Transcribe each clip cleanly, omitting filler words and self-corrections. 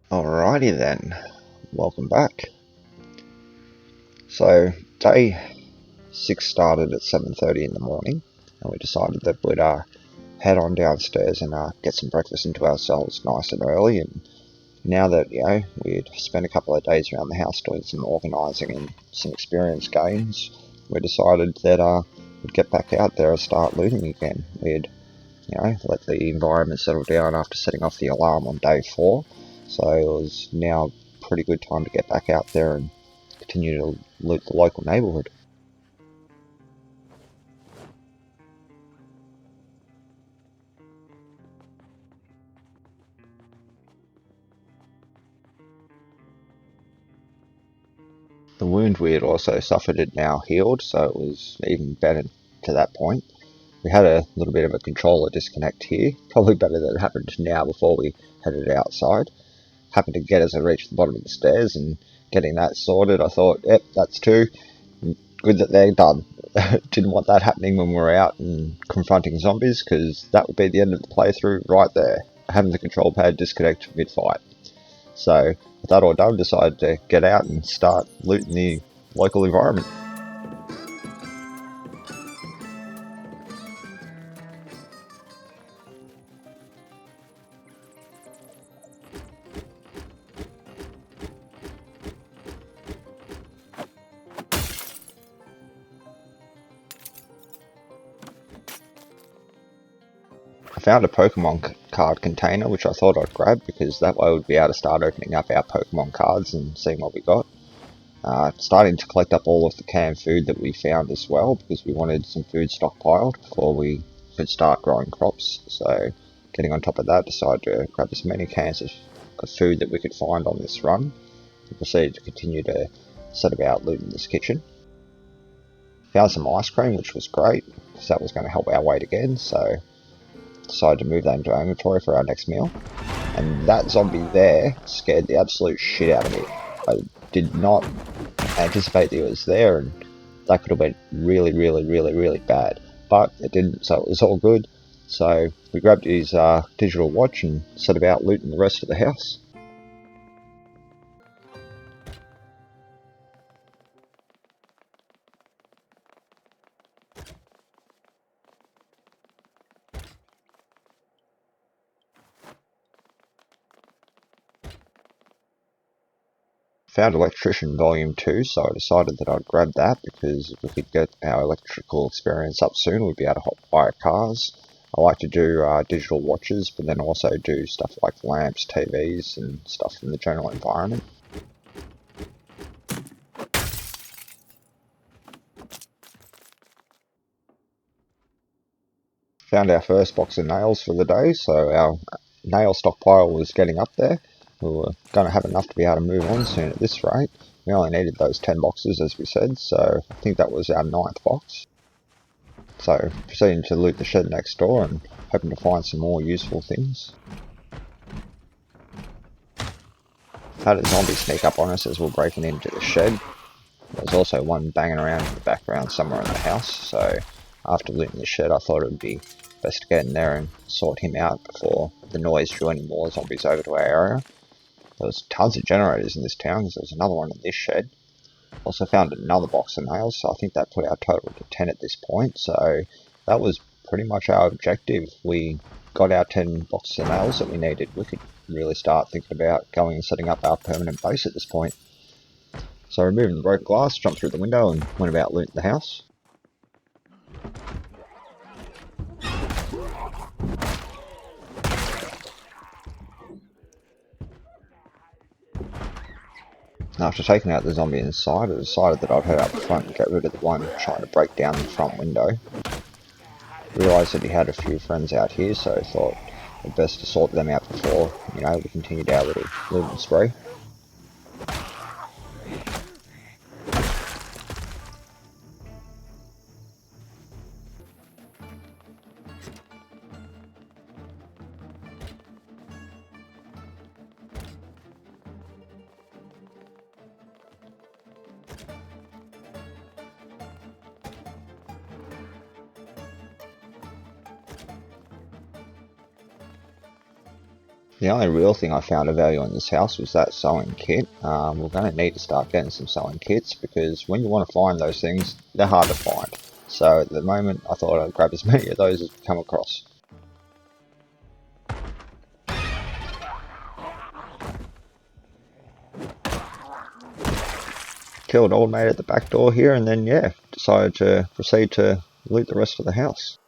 Alrighty then, welcome back. So day 6 started at 7:30 in the morning, and we decided that we'd head on downstairs and get some breakfast into ourselves nice and early. And now that we'd spent a couple of days around the house doing some organising and some experience gains, we decided that we'd get back out there and start looting again. We'd let the environment settle down after setting off the alarm on day 4. So it was now a pretty good time to get back out there and continue to loot the local neighbourhood. The wound we had also suffered had now healed, so it was even better to that point. We had a little bit of a controller disconnect here, probably better that it happened now before we headed outside. Happened to get as I reached the bottom of the stairs, and getting that sorted, I thought, yep, that's two. Good that they're done. Didn't want that happening when we were out and confronting zombies, because that would be the end of the playthrough right there, having the control pad disconnect mid-fight. So, with that all done, decided to get out and start looting the local environment. I found a Pokemon card container, which I thought I'd grab, because that way we'd be able to start opening up our Pokemon cards and seeing what we got. Starting to collect up all of the canned food that we found as well, because we wanted some food stockpiled before we could start growing crops. So, getting on top of that, decided to grab as many cans of food that we could find on this run, and proceeded to continue to set about looting this kitchen. Found some ice cream, which was great, because that was going to help our weight again, so decided to move that into our inventory for our next meal. And that zombie there scared the absolute shit out of me. I did not anticipate that he was there, and that could have went really, really, really, really bad. But it didn't, so it was all good. So we grabbed his digital watch and set about looting the rest of the house. Found Electrician Volume 2, so I decided that I'd grab that, because if we could get our electrical experience up soon, we'd be able to hotwire cars. I like to do digital watches, but then also do stuff like lamps, TVs, and stuff in the general environment. Found our first box of nails for the day, so our nail stockpile was getting up there. We were going to have enough to be able to move on soon at this rate. We only needed those 10 boxes, as we said, so I think that was our 9th box. So, proceeding to loot the shed next door and hoping to find some more useful things. Had a zombie sneak up on us as we were breaking into the shed. There was also one banging around in the background somewhere in the house, so after looting the shed I thought it would be best to get in there and sort him out before the noise drew any more zombies over to our area. There was tons of generators in this town, because there was another one in this shed. Also found another box of nails, so I think that put our total to 10 at this point, so that was pretty much our objective. We got our 10 boxes of nails that we needed. We could really start thinking about going and setting up our permanent base at this point. So removing the broken glass, jumped through the window and went about looting the house. After taking out the zombie inside, I decided that I'd head out the front and get rid of the one trying to break down the front window. Realised that he had a few friends out here, so I thought it best to sort them out before, we continued our little looting spree. The only real thing I found of value in this house was that sewing kit. We're going to need to start getting some sewing kits because when you want to find those things, they're hard to find. So at the moment, I thought I'd grab as many of those as we come across. Killed old mate at the back door here, and then yeah, decided to proceed to loot the rest of the house.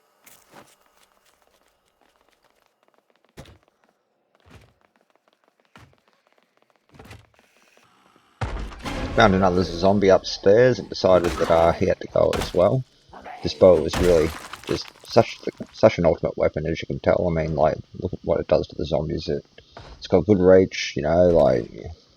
Found another zombie upstairs and decided that he had to go as well. This bow is really just such an ultimate weapon, as you can tell. I mean, like, look at what it does to the zombies. It's got good reach, you know, like,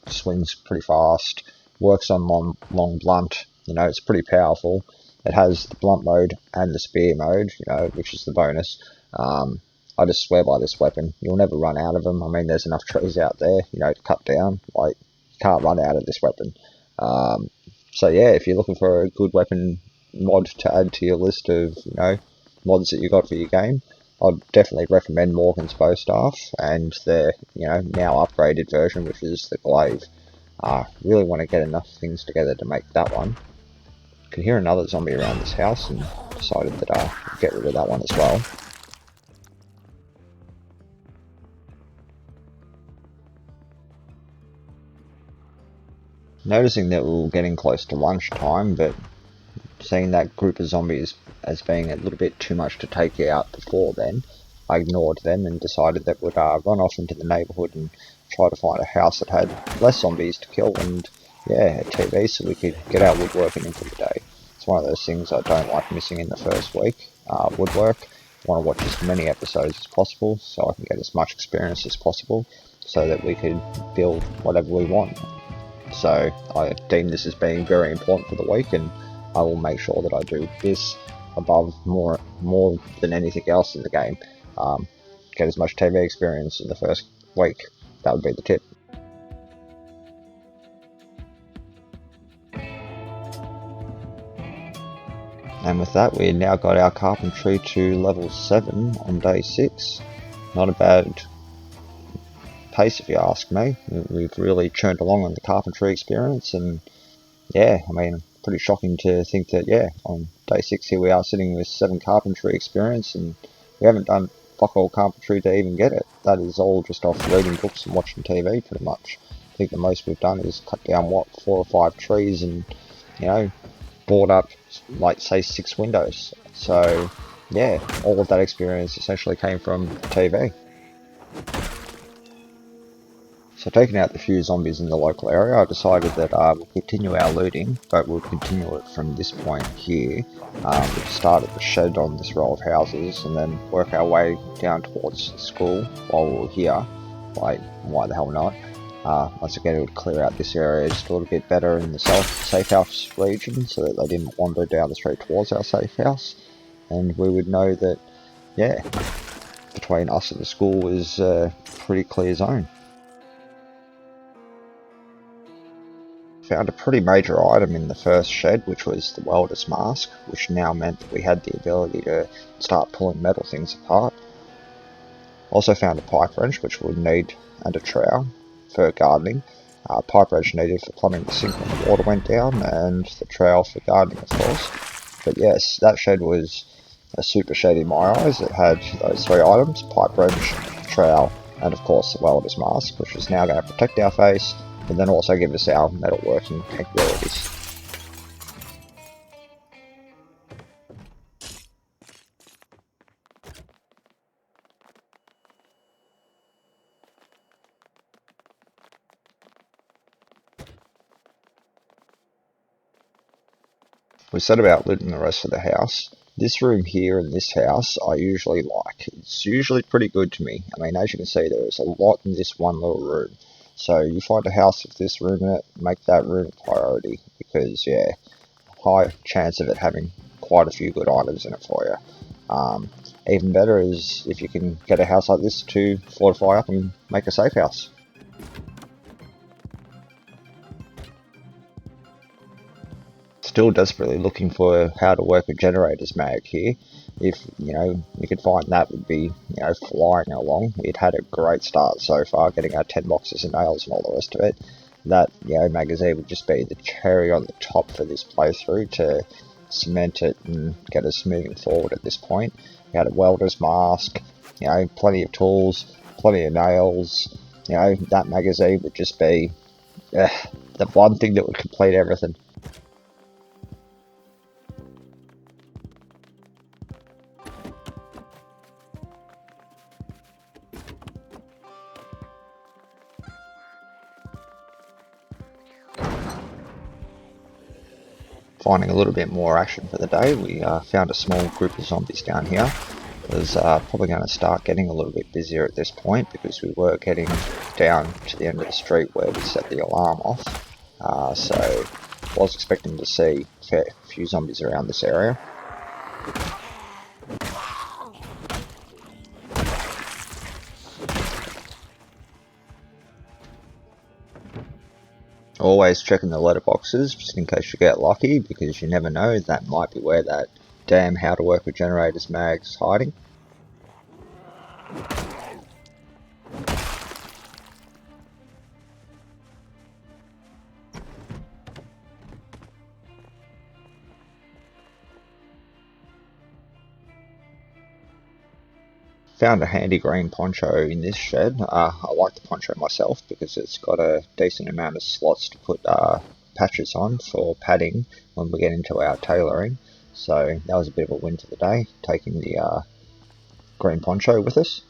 swings pretty fast, works on long blunt, you know, it's pretty powerful. It has the blunt mode and the spear mode, you know, which is the bonus. I just swear by this weapon. You'll never run out of them. I mean, there's enough trees out there, you know, to cut down. Like, you can't run out of this weapon. So yeah, if you're looking for a good weapon mod to add to your list of, you know, mods that you got for your game, I'd definitely recommend Morgan's Bowstaff and the, you know, now upgraded version, which is the Glaive. Really want to get enough things together to make that one. Could hear another zombie around this house and decided that I'd get rid of that one as well. Noticing that we were getting close to lunchtime, but seeing that group of zombies as being a little bit too much to take out before then, I ignored them and decided that we'd run off into the neighbourhood and try to find a house that had less zombies to kill and, yeah, a TV so we could get our woodworking in for the day. It's one of those things I don't like missing in the first week, woodwork. I want to watch as many episodes as possible so I can get as much experience as possible so that we could build whatever we want. So I deem this as being very important for the week, and I will make sure that I do this above more than anything else in the game. Get as much TV experience in the first week. That would be the tip. And with that, we now got our carpentry to level 7 on day 6. Not a bad pace if you ask me. We've really churned along on the carpentry experience, and yeah, I mean, pretty shocking to think that, yeah, on day 6 here we are sitting with 7 carpentry experience, and we haven't done fuck all carpentry to even get it. That is all just off reading books and watching TV, pretty much. I think the most we've done is cut down, what, 4 or 5 trees and, you know, board up, like, say, 6 windows. So, yeah, all of that experience essentially came from TV. So taking out the few zombies in the local area, I decided that we'll continue our looting, but we'll continue it from this point here. We'll start at the shed on this row of houses and then work our way down towards the school while we're here. Like, why the hell not? Once again, it would clear out this area just a little bit better in the safe house region so that they didn't wander down the street towards our safe house. And we would know that, yeah, between us and the school is a pretty clear zone. Found a pretty major item in the first shed, which was the welder's mask, which now meant that we had the ability to start pulling metal things apart. Also found a pipe wrench, which we'll need, and a trowel for gardening. Pipe wrench needed for plumbing the sink when the water went down, and the trowel for gardening, of course. But yes, that shed was a super shed in my eyes. It had those 3 items: pipe wrench, trowel, and of course the welder's mask, which is now going to protect our face and then also give us our metalworking capabilities. We set about looting the rest of the house. This room here in this house I usually like. It's usually pretty good to me. I mean, as you can see, there is a lot in this one little room. So you find a house with this room in it, make that room a priority because, yeah, high chance of it having quite a few good items in it for you. Even better is if you can get a house like this to fortify up and make a safe house. Still desperately looking for how to work a generator's mag here. If, we could find that, would be, flying along. We'd had a great start so far, getting our 10 boxes of nails and all the rest of it. That, magazine would just be the cherry on the top for this playthrough to cement it and get us moving forward at this point. We had a welder's mask, plenty of tools, plenty of nails. That magazine would just be the one thing that would complete everything. Finding a little bit more action for the day, we found a small group of zombies down here. It was probably going to start getting a little bit busier at this point because we were getting down to the end of the street where we set the alarm off. So I was expecting to see a few zombies around this area. Always checking the letterboxes just in case you get lucky, because you never know, that might be where that damn how to work with generators mag's hiding. Found a handy green poncho in this shed. I like the poncho myself because it's got a decent amount of slots to put patches on for padding when we get into our tailoring. So that was a bit of a win for the day, taking the green poncho with us.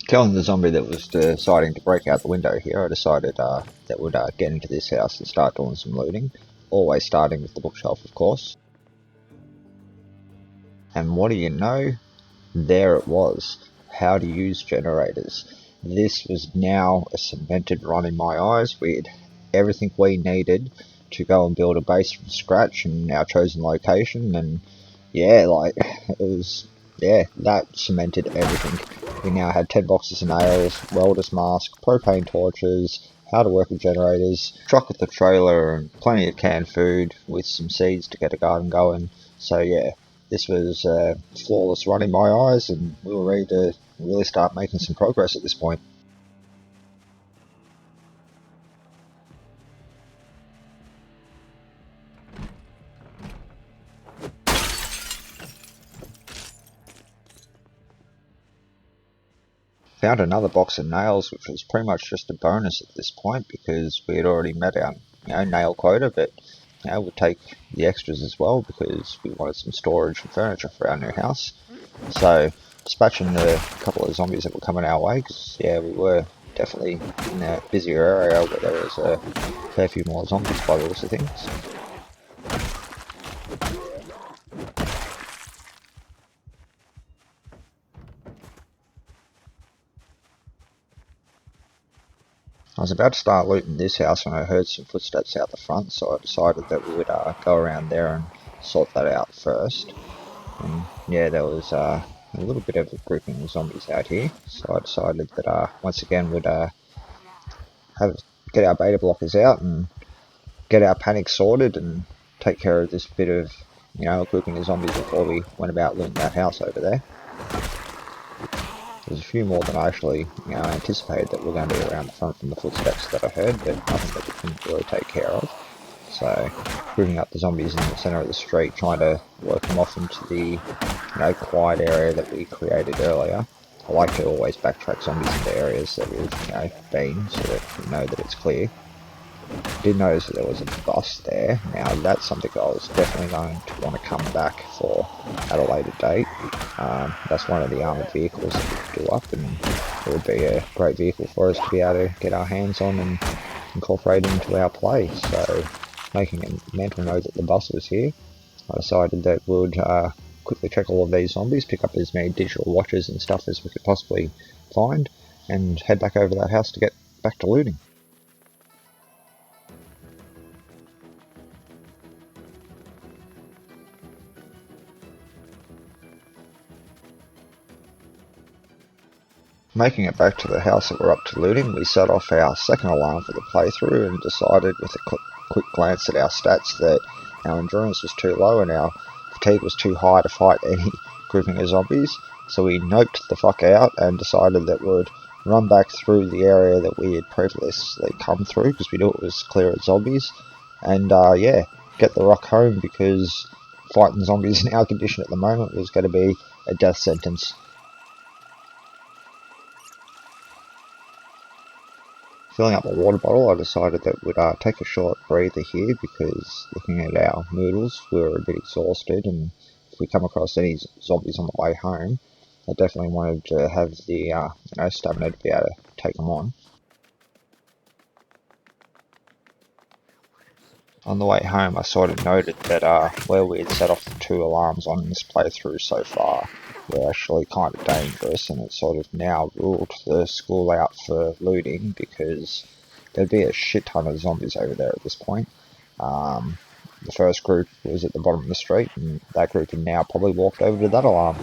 Killing the zombie that was deciding to break out the window here, I decided that we'd get into this house and start doing some looting. Always starting with the bookshelf, of course. And what do you know? There it was. How to use generators. This was now a cemented run in my eyes. We had everything we needed to go and build a base from scratch in our chosen location, and that cemented everything. We now had 10 boxes of nails, welder's mask, propane torches, how to work with generators, truck with the trailer, and plenty of canned food with some seeds to get a garden going. So yeah, this was a flawless run in my eyes, and we were ready to really start making some progress at this point. Found another box of nails, which was pretty much just a bonus at this point because we had already met our nail quota, but we'd take the extras as well because we wanted some storage and furniture for our new house. So dispatching the couple of zombies that were coming our way, because we were definitely in a busier area where there was a fair few more zombies by the looks of things. I was about to start looting this house when I heard some footsteps out the front, so I decided that we would go around there and sort that out first. And there was a little bit of a grouping of zombies out here, so I decided that once again we'd get our beta blockers out and get our panic sorted and take care of this bit of grouping of zombies before we went about looting that house over there. There's a few more than I actually anticipated that were going to be around the front from the footsteps that I heard, but nothing that we couldn't really take care of. So, grouping up the zombies in the centre of the street, trying to work them off into the quiet area that we created earlier. I like to always backtrack zombies into areas that we've been, so that we know that it's clear. I did notice that there was a bus there. Now that's something I was definitely going to want to come back for at a later date. That's one of the armoured vehicles that we could do up, and it would be a great vehicle for us to be able to get our hands on and incorporate into our play. So, making a mental note that the bus was here, I decided that we would quickly check all of these zombies, pick up as many digital watches and stuff as we could possibly find, and head back over to that house to get back to looting. Making it back to the house that we're up to looting, we set off our second alarm for the playthrough and decided with a quick glance at our stats that our endurance was too low and our fatigue was too high to fight any grouping of zombies. So we noped the fuck out and decided that we would run back through the area that we had previously come through because we knew it was clear of zombies. And yeah, get the rock home because fighting zombies in our condition at the moment was going to be a death sentence. Filling up my water bottle, I decided that we'd take a short breather here because looking at our noodles, we were a bit exhausted, and if we come across any zombies on the way home, I definitely wanted to have the stamina to be able to take them on. On the way home, I sort of noted that where we had set off the 2 alarms on this playthrough so far were actually kind of dangerous, and it sort of now ruled the school out for looting because there'd be a shit ton of zombies over there at this point. The first group was at the bottom of the street, and that group had now probably walked over to that alarm.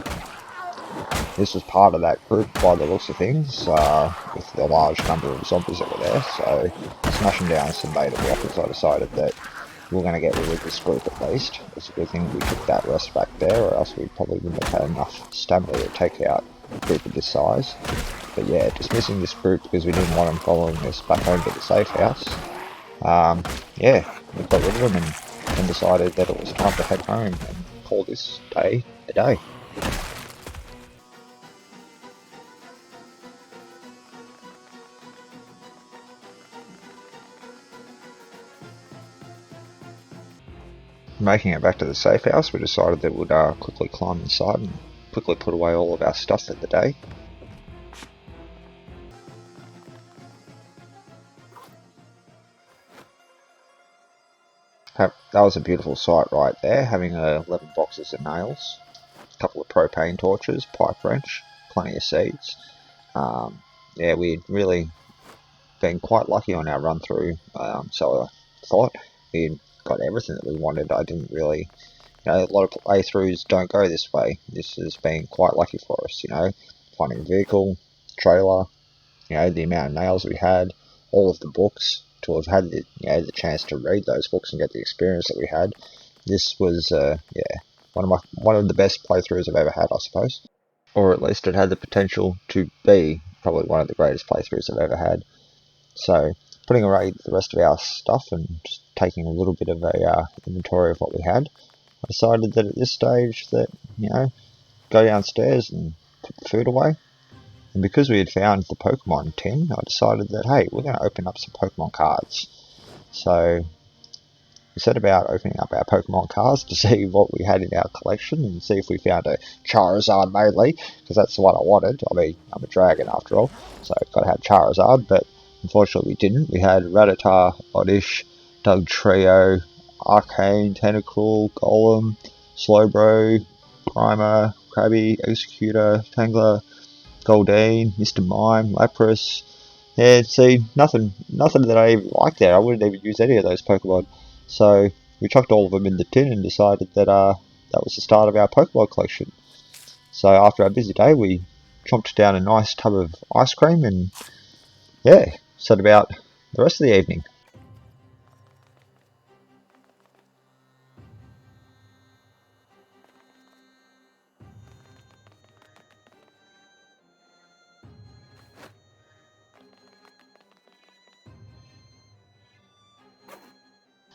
This was part of that group by the looks of things, with the large number of zombies that were there, so smashing down some beta blockers, I decided that we're going to get rid of this group at least. It's a good thing we took that rest back there, or else we probably wouldn't have had enough stamina to take out a group of this size. But yeah, dismissing this group because we didn't want them following us back home to the safe house. Yeah, we got rid of them and decided that it was time to head home and call this day a day. Making it back to the safe house, we decided that we'd quickly climb inside and quickly put away all of our stuff for the day. That was a beautiful sight right there, having 11 boxes of nails, a couple of propane torches, pipe wrench, plenty of seeds. Yeah, we'd really been quite lucky on our run through, so I thought we'd got everything that we wanted. I didn't really, a lot of playthroughs don't go this way. This has been quite lucky for us, finding a vehicle, trailer, the amount of nails we had, all of the books, to have had the chance to read those books and get the experience that we had. This was, one of the best playthroughs I've ever had, I suppose. Or at least it had the potential to be probably one of the greatest playthroughs I've ever had. So, putting away the rest of our stuff and just taking a little bit of a inventory of what we had, I decided that at this stage that, go downstairs and put the food away. And because we had found the Pokemon tin, I decided that, hey, we're going to open up some Pokemon cards. So we set about opening up our Pokemon cards to see what we had in our collection and see if we found a Charizard mainly, because that's the one I wanted. I mean, I'm a dragon after all, so I've got to have Charizard, but unfortunately we didn't. We had Rattata, Oddish, Dugtrio, Arcane, Tentacle, Golem, Slowbro, Grimer, Krabby, Executor, Tangler, Goldeen, Mr. Mime, Lapras. Yeah, see, nothing that I even liked there. I wouldn't even use any of those Pokemon. So we chucked all of them in the tin and decided that that was the start of our Pokemon collection. So after our busy day, we chomped down a nice tub of ice cream and yeah, set about the rest of the evening.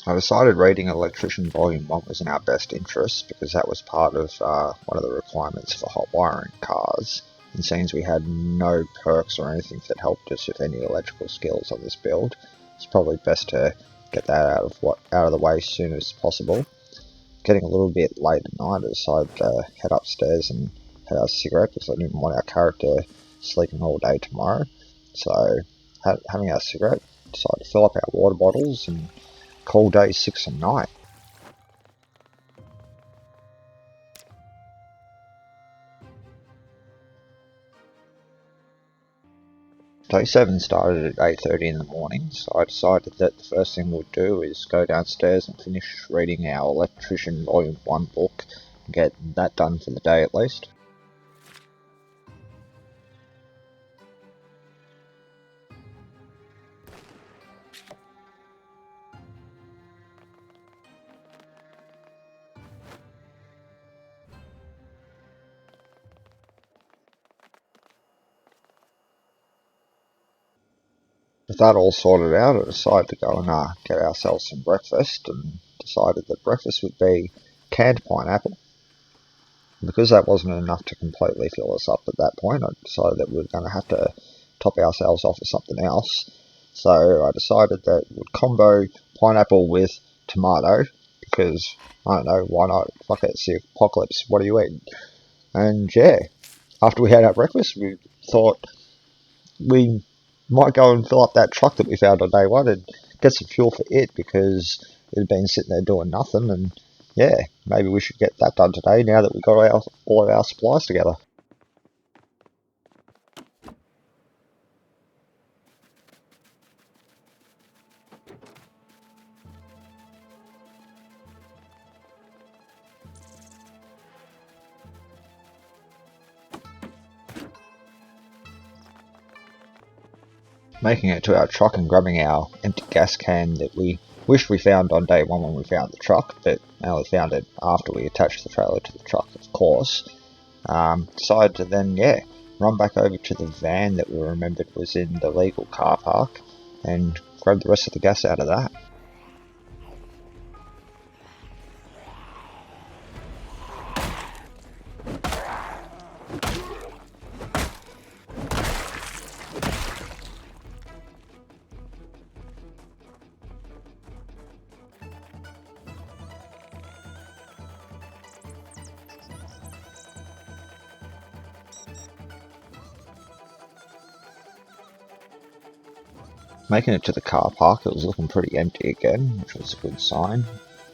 I decided reading Electrician Volume 1 was in our best interest because that was part of one of the requirements for hot wiring cars. And since we had no perks or anything that helped us with any electrical skills on this build, it's probably best to get that out of the way as soon as possible. Getting a little bit late at night, I decided to head upstairs and have a cigarette because I didn't want our character sleeping all day tomorrow. So, having our cigarette, decided to fill up our water bottles and call day 6 and 9. Day 7 started at 8:30 in the morning, so I decided that the first thing we'll do is go downstairs and finish reading our Electrician Volume 1 book and get that done for the day at least. With that all sorted out, I decided to go and get ourselves some breakfast, and decided that breakfast would be canned pineapple. And because that wasn't enough to completely fill us up at that point, I decided that we were going to have to top ourselves off with something else. So I decided that we'd combo pineapple with tomato, because, I don't know, why not? Fuck it, it's the apocalypse, what are you eating? And yeah, after we had our breakfast, we thought we might go and fill up that truck that we found on day one and get some fuel for it, because it had been sitting there doing nothing. And yeah, maybe we should get that done today now that we've got all of our supplies together. Making it to our truck and grabbing our empty gas can that we wished we found on day one when we found the truck, but only found it after we attached the trailer to the truck, of course. Decided to then, run back over to the van that we remembered was in the legal car park and grab the rest of the gas out of that. Making it to the car park, it was looking pretty empty again, which was a good sign.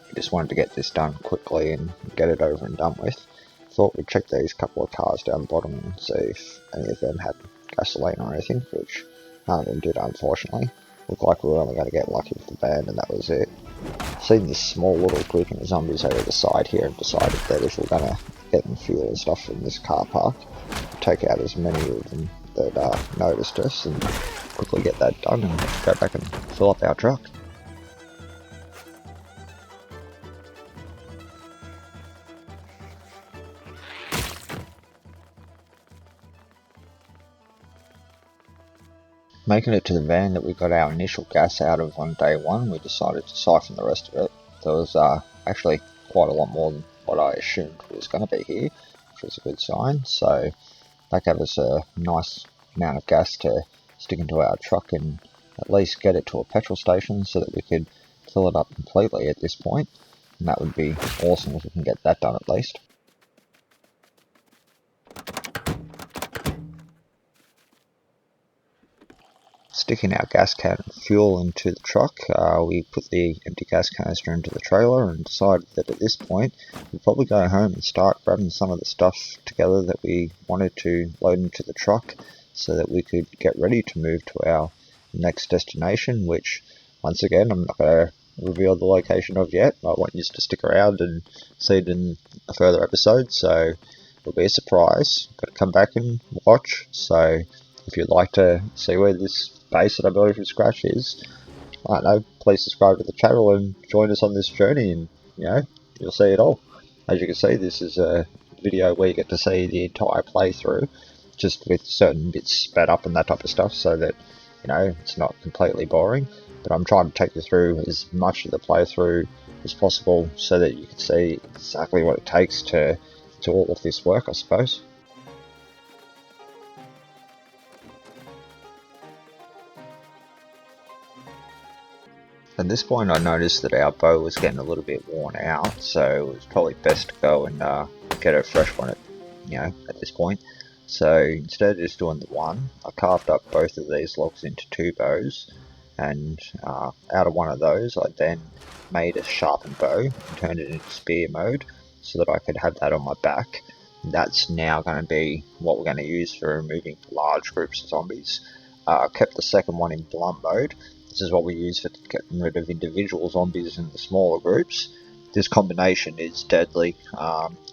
We just wanted to get this done quickly and get it over and done with. Thought we'd check these couple of cars down the bottom and see if any of them had gasoline or anything, which none of them did, unfortunately. Looked like we were only going to get lucky with the van, and that was it. Seen this small little grouping of zombies over the side here and decided that if we're going to get them fuel and stuff from this car park, we'll take out as many of them that noticed us and quickly get that done and go back and fill up our truck. Making it to the van that we got our initial gas out of on day one, we decided to siphon the rest of it. There was actually quite a lot more than what I assumed was going to be here, which was a good sign. So that gave us a nice amount of gas to stick into our truck and at least get it to a petrol station so that we could fill it up completely at this point. And that would be awesome if we can get that done at least. Sticking our gas can and fuel into the truck, we put the empty gas canister into the trailer and decided that at this point we'd probably go home and start grabbing some of the stuff together that we wanted to load into the truck so that we could get ready to move to our next destination, which once again I'm not going to reveal the location of yet. I want you to stick around and see it in a further episode, so it'll be a surprise. Got to come back and watch, so if you'd like to see where this base that I built from scratch is, I don't know, please subscribe to the channel and join us on this journey, and you'll see it all. As you can see, this is a video where you get to see the entire playthrough, just with certain bits sped up and that type of stuff, so that it's not completely boring. But I'm trying to take you through as much of the playthrough as possible so that you can see exactly what it takes to all of this work, I suppose. At this point I noticed that our bow was getting a little bit worn out, so it was probably best to go and get a fresh one at this point. So instead of just doing the one, I carved up both of these logs into two bows, and out of one of those I then made a sharpened bow and turned it into spear mode so that I could have that on my back. That's now going to be what we're going to use for removing large groups of zombies. I kept the second one in blunt mode. This is what we use for getting rid of individual zombies in the smaller groups. This combination is deadly.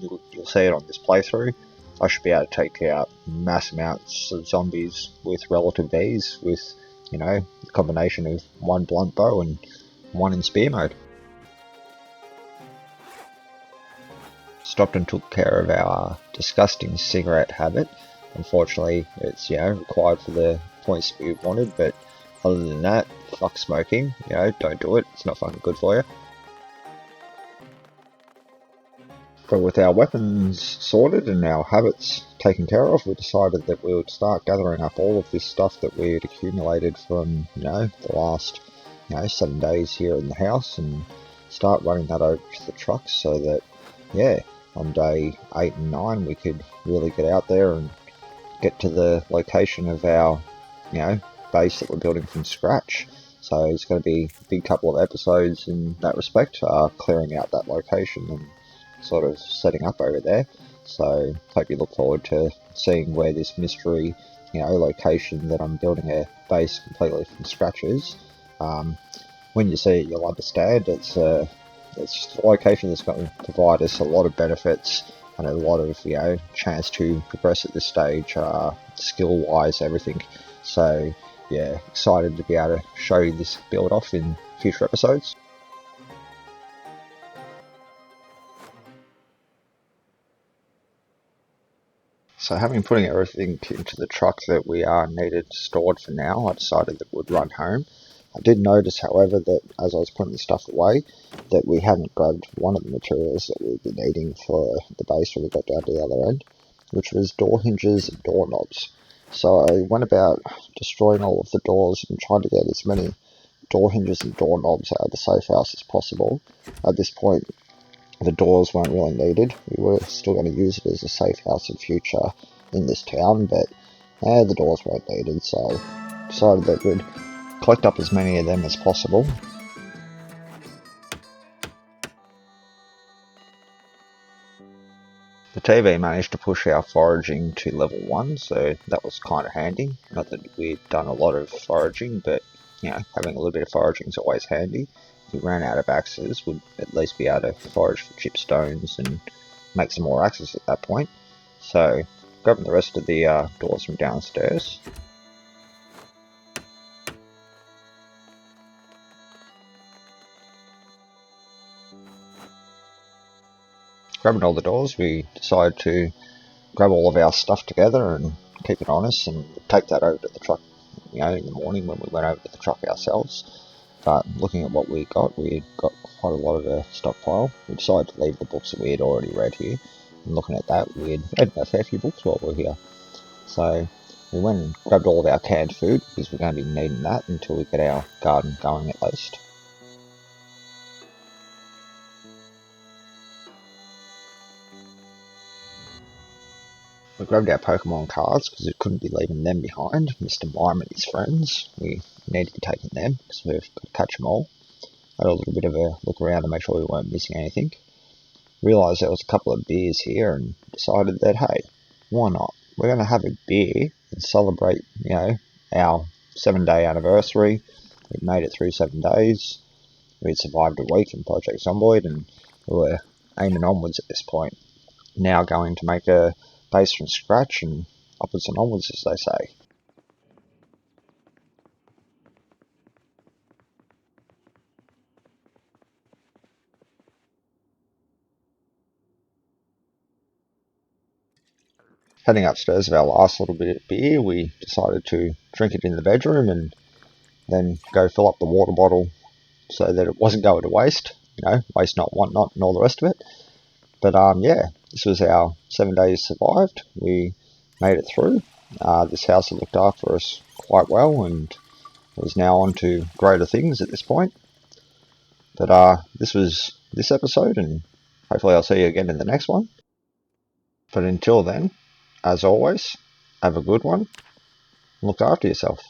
You'll see it on this playthrough. I should be able to take out mass amounts of zombies with relative ease with, the combination of one blunt bow and one in spear mode. Stopped and took care of our disgusting cigarette habit. Unfortunately, it's required for the points that we wanted, but Other than that, fuck smoking, don't do it, it's not fucking good for you. But with our weapons sorted and our habits taken care of, we decided that we would start gathering up all of this stuff that we had accumulated from, the last, 7 days here in the house, and start running that over to the trucks so that, on day 8 and 9 we could really get out there and get to the location of our, base that we're building from scratch. So it's going to be a big couple of episodes in that respect, clearing out that location and sort of setting up over there. So hope you look forward to seeing where this mystery, location that I'm building a base completely from scratch is. When you see it, you'll understand it's a location that's going to provide us a lot of benefits and a lot of chance to progress at this stage, skill wise, everything. So yeah, excited to be able to show you this build off in future episodes. So having putting everything into the truck that we needed stored for now, I decided that we'd run home. I did notice, however, that as I was putting the stuff away, that we hadn't grabbed one of the materials that we'd be needing for the base when we got down to the other end, which was door hinges and doorknobs. So I went about destroying all of the doors and trying to get as many door hinges and doorknobs out of the safe house as possible. At this point, the doors weren't really needed. We were still going to use it as a safe house in future in this town, but the doors weren't needed, so decided that we'd collect up as many of them as possible. The TV managed to push our foraging to level 1, so that was kind of handy. Not that we'd done a lot of foraging, but having a little bit of foraging is always handy. If we ran out of axes, we'd at least be able to forage for chipstones and make some more axes at that point. So, grabbing the rest of the doors from downstairs. Grabbing all the doors, we decided to grab all of our stuff together and keep it on us and take that over to the truck, in the morning when we went over to the truck ourselves. But looking at what we got quite a lot of a stockpile. We decided to leave the books that we had already read here. And looking at that, we had read a fair few books while we were here. So we went and grabbed all of our canned food, because we're going to be needing that until we get our garden going at least. We grabbed our Pokemon cards because we couldn't be leaving them behind. Mr. Mime and his friends, we need to be taking them because we've got to catch them all. Had a little bit of a look around to make sure we weren't missing anything. Realised there was a couple of beers here and decided that, hey, why not? We're going to have a beer and celebrate, our 7-day anniversary. We'd made it through 7 days. We'd survived a week in Project Zomboid and we were aiming onwards at this point. Now going to make a base from scratch and upwards and onwards, as they say. Heading upstairs with our last little bit of beer, we decided to drink it in the bedroom and then go fill up the water bottle so that it wasn't going to waste. Waste not, want not, and all the rest of it. But this was our 7 days survived. We made it through. This house had looked after us quite well and was now on to greater things at this point. But this was this episode, and hopefully I'll see you again in the next one. But until then, as always, have a good one. Look after yourself.